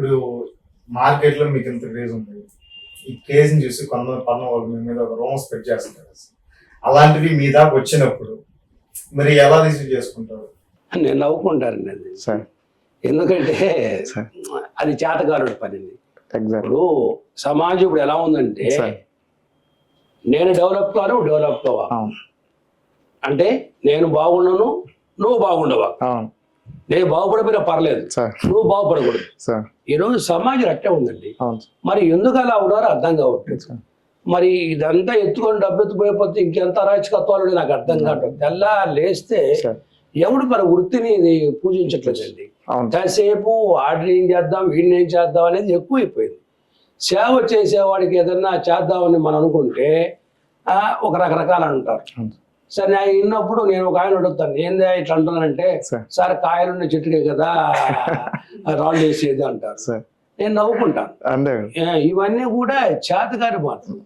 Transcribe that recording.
ఇప్పుడు మార్కెట్లో మీకు ఇంత క్రేజ్ ఉంది, ఈ క్రేజ్ని చూసి కొంతమంది పన్ను వాళ్ళు మీ మీద ఒక రూమ్ స్ప్రెడ్ చేస్తారు. అలాంటివి మీ దాకా వచ్చినప్పుడు మరి ఎలా రిసీవ్ చేసుకుంటారు? నేను నవ్వుకుంటానండి అది సార్. ఎందుకంటే సార్. అది చేతకారుడి పని. ఎగ్జాక్ట్. ఇప్పుడు సమాజం ఇప్పుడు ఎలా ఉందంటే సార్. నేను డెవలప్ కాను, డెవలప్ కావా అవును. అంటే నేను బాగున్నాను, నువ్వు బాగుండవా, అవును నేను బాగుపడిపోయినా పర్లేదు, సార్. నువ్వు బాగుపడకూడదు. సార్. ఈరోజు సమాజం అట్టే ఉందండి. అవును మరి ఎందుకు అలా ఉన్నారో అర్థం కావట్లేదు. సార్. మరి ఇదంతా ఎత్తుకొని డబ్బు ఎత్తుకుపోయిపోతే ఇంకెంత అరాచకత్వాలు నాకు అర్థం కావట్లేదు. తెల్లా లేస్తే సార్. ఎవడు మన వృత్తిని పూజించట్లేదండి. అవును. కాసేపు ఆర్డర్ ఏం చేద్దాం, వీడిని ఏం చేద్దాం అనేది ఎక్కువైపోయింది. సేవ చేసేవాడికి ఏదన్నా చేద్దామని మనం అనుకుంటే ఒక రకరకాలు అంటారు. అవును. సరే నేను విన్నప్పుడు నేను ఒక ఆయన అడుగుతాను, ఏందా ఇట్లా అంటున్నానంటే, సార్. సార్ కాయలున్న చెట్టుకే కదా రాళ్ళు వేసేది అంటారు. సార్. నేను నవ్వుకుంటాను. అంతే. ఇవన్నీ కూడా చేతగారి మాటలు.